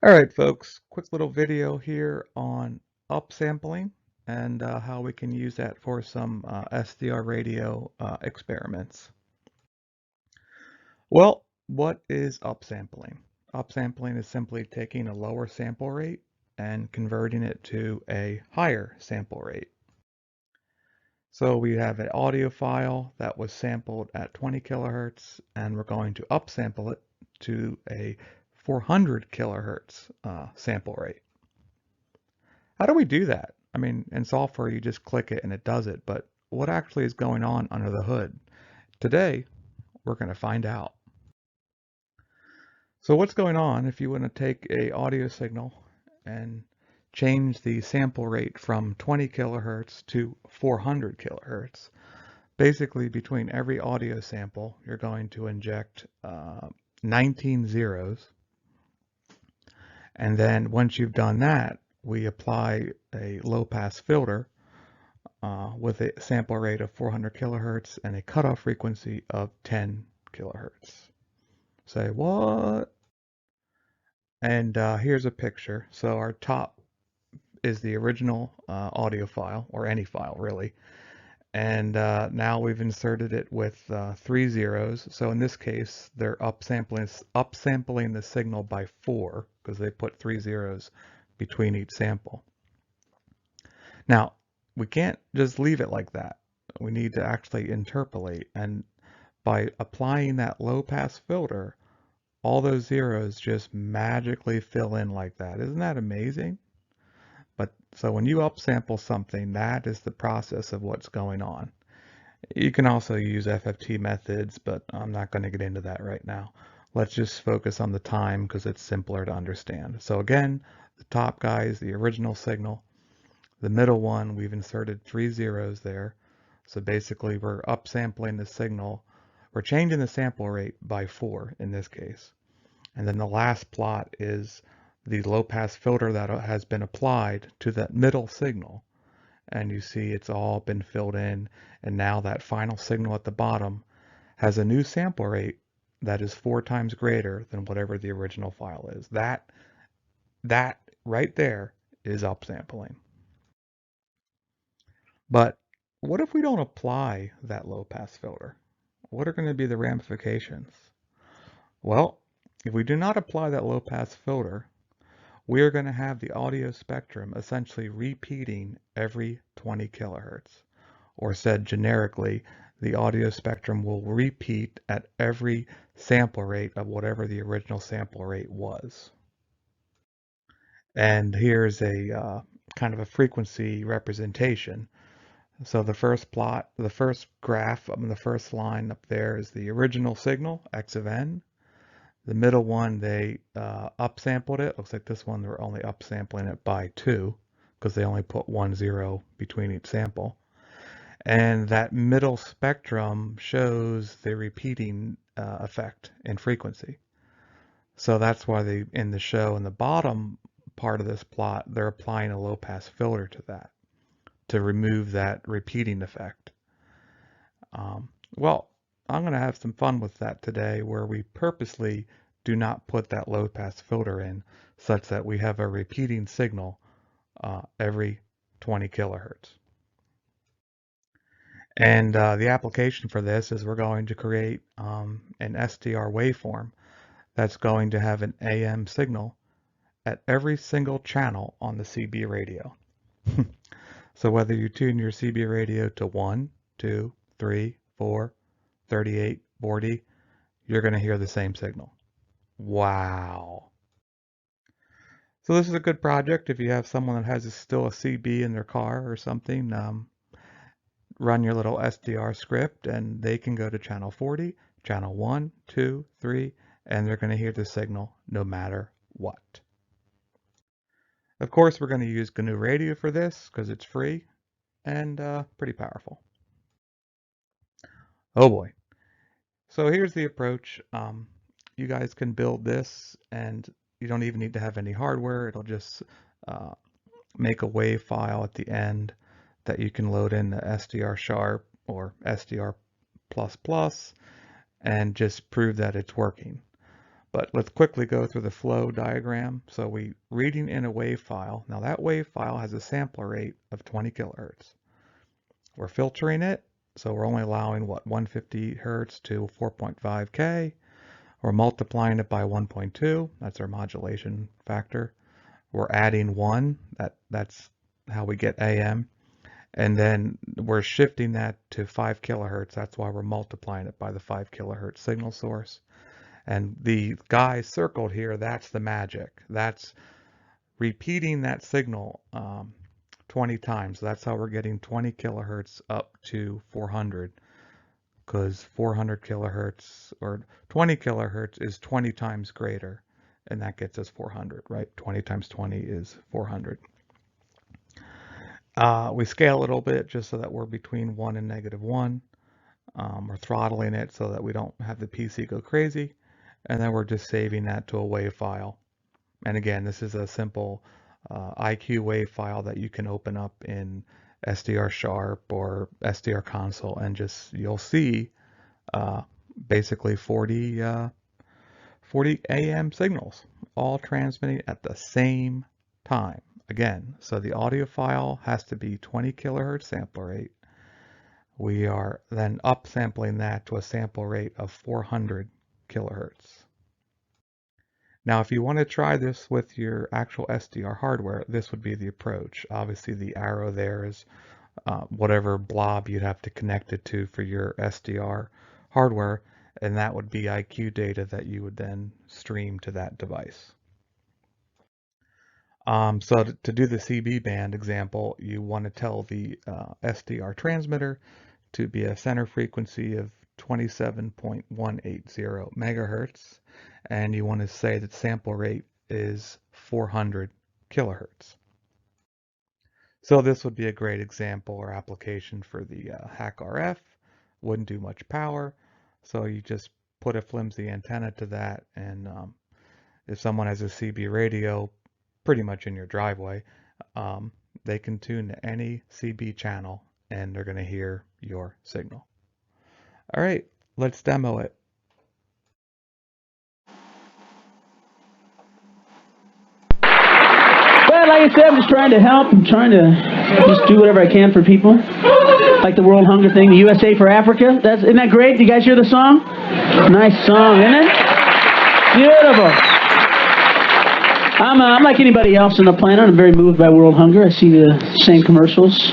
All right, folks, quick little video here on upsampling and how we can use that for some SDR radio experiments. Well, what is upsampling? Upsampling is simply taking a lower sample rate and converting it to a higher sample rate. So we have an audio file that was sampled at 20 kilohertz, and we're going to upsample it to a 400 kilohertz sample rate. How do we do that? I mean, in software, you just click it and it does it, but what actually is going on under the hood? Today, we're going to find out. So what's going on if you want to take a audio signal and change the sample rate from 20 kilohertz to 400 kilohertz? Basically, between every audio sample, you're going to inject 19 zeros. And then once you've done that, we apply a low-pass filter with a sample rate of 400 kilohertz and a cutoff frequency of 10 kilohertz. Say, what? And here's a picture. So our top is the original audio file, or any file really. And now we've inserted it with 3 zeros. So in this case, they're upsampling the signal by 4 because they put 3 zeros between each sample. Now, we can't just leave it like that. We need to actually interpolate. And by applying that low pass filter, all those zeros just magically fill in like that. Isn't that amazing? But so when you upsample something, that is the process of what's going on. You can also use FFT methods, but I'm not going to get into that right now. Let's just focus on the time because it's simpler to understand. So again, the top guy is the original signal. The middle one, we've inserted 3 zeros there. So basically we're upsampling the signal. We're changing the sample rate by 4 in this case. And then the last plot is the low pass filter that has been applied to that middle signal. And you see it's all been filled in. And now that final signal at the bottom has a new sample rate that is 4 times greater than whatever the original file is. That right there is upsampling. But what if we don't apply that low pass filter? What are going to be the ramifications? Well, if we do not apply that low pass filter, we are going to have the audio spectrum essentially repeating every 20 kilohertz. Or said generically, the audio spectrum will repeat at every sample rate of whatever the original sample rate was. And here's a kind of a frequency representation. So the first plot, the first graph, the first line up there is the original signal, x of n. The middle one, they upsampled it. Looks like this one, they're only upsampling it by 2 because they only put 1 zero between each sample. And that middle spectrum shows the repeating effect in frequency. So that's why they, in the show, in the bottom part of this plot, they're applying a low pass filter to that to remove that repeating effect. Well, I'm going to have some fun with that today where we purposely do not put that low pass filter in such that we have a repeating signal every 20 kilohertz. And the application for this is we're going to create an SDR waveform that's going to have an AM signal at every single channel on the CB radio. So whether you tune your CB radio to 1, 2, 3, 4, 38, 40, you're going to hear the same signal. Wow. So this is a good project if you have someone that has still a CB in their car or something. Run your little SDR script and they can go to channel 40, channel 1, 2, 3, and they're going to hear the signal no matter what. Of course, we're going to use GNU Radio for this because it's free and pretty powerful. Oh boy. So here's the approach. You guys can build this and you don't even need to have any hardware. It'll just make a WAV file at the end that you can load in the SDR sharp or SDR++ and just prove that it's working. But let's quickly go through the flow diagram. So we reading in a wave file. Now that wave file has a sampler rate of 20 kilohertz. We're filtering it, so we're only allowing, 150 hertz to 4.5K. We're multiplying it by 1.2. That's our modulation factor. We're adding 1. That's how we get AM. And then we're shifting that to 5 kilohertz. That's why we're multiplying it by the 5 kilohertz signal source. And the guy circled here, that's the magic. That's repeating that signal 20 times. That's how we're getting 20 kilohertz up to 400, because 400 kilohertz or 20 kilohertz is 20 times greater, and that gets us 400, right? 20 times 20 is 400. We scale a little bit just so that we're between 1 and -1. We're throttling it so that we don't have the PC go crazy, and then we're just saving that to a WAV file. And again, this is a simple IQ WAV file that you can open up in SDR Sharp or SDR Console, and you'll see basically 40 AM signals all transmitting at the same time. Again, so the audio file has to be 20 kilohertz sample rate. We are then upsampling that to a sample rate of 400 kilohertz. Now, if you want to try this with your actual SDR hardware, this would be the approach. Obviously, the arrow there is whatever blob you'd have to connect it to for your SDR hardware, and that would be IQ data that you would then stream to that device. So to do the CB band example, you want to tell the SDR transmitter to be a center frequency of 27.180 megahertz, and you want to say that sample rate is 400 kilohertz. So this would be a great example or application for the hack RF. Wouldn't do much power, so you just put a flimsy antenna to that, and if someone has a CB radio pretty much in your driveway, they can tune to any CB channel and they're going to hear your signal. All right, let's demo it. Well, like I said, I'm just trying to help. I'm trying to just do whatever I can for people. Like the World Hunger thing, the USA for Africa. Isn't that great? Do you guys hear the song? Nice song, isn't it? Beautiful. I'm like anybody else on the planet. I'm very moved by world hunger. I see the same commercials.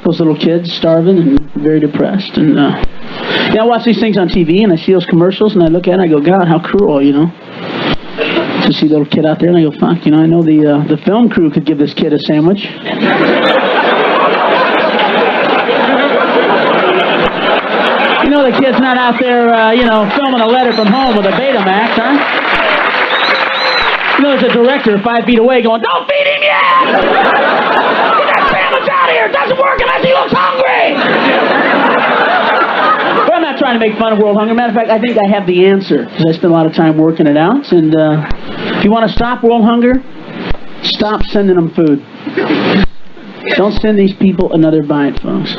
Those little kids starving and very depressed. And I watch these things on TV and I see those commercials and I look at it and I go, God, how cruel, To see the little kid out there and I go, fuck, I know the film crew could give this kid a sandwich. The kid's not out there, filming a letter from home with a Betamax, huh? There's a director 5 feet away going, don't feed him yet! Get that sandwich out of here! It doesn't work unless he looks hungry! But I'm not trying to make fun of world hunger. Matter of fact, I think I have the answer, because I spent a lot of time working it out. And if you want to stop world hunger, stop sending them food. Don't send these people another bite, folks.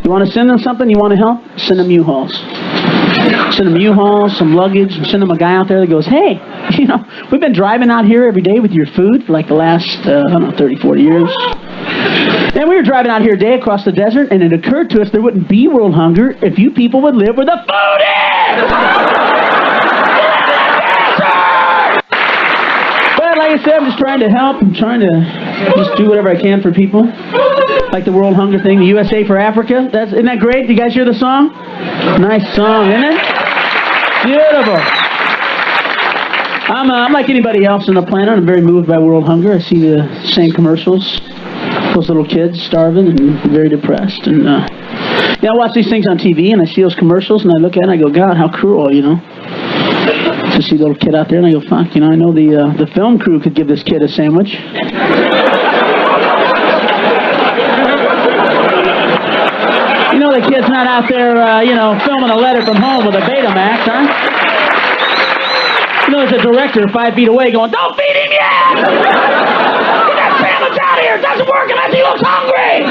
You want to send them something, you want to help, send them U-Hauls. Send them U-Hauls, some luggage, send them a guy out there that goes, hey, we've been driving out here every day with your food for like the last, 30, 40 years. And we were driving out here a day across the desert, and it occurred to us there wouldn't be world hunger if you people would live where the food is! But like I said, I'm just trying to help. I'm trying to just do whatever I can for people. Like the World Hunger thing, the USA for Africa. Isn't that great? Do you guys hear the song? Nice song, isn't it? Beautiful. I'm like anybody else on the planet. I'm very moved by world hunger. I see the same commercials. Those little kids starving and very depressed. And I watch these things on TV and I see those commercials and I look at it and I go, God, how cruel, To see the little kid out there and I go, fuck, I know the film crew could give this kid a sandwich. The kid's not out there, filming a letter from home with a Betamax, huh? There's a director 5 feet away going, don't feed him yet! Get that sandwich out of here! It doesn't work unless he looks hungry!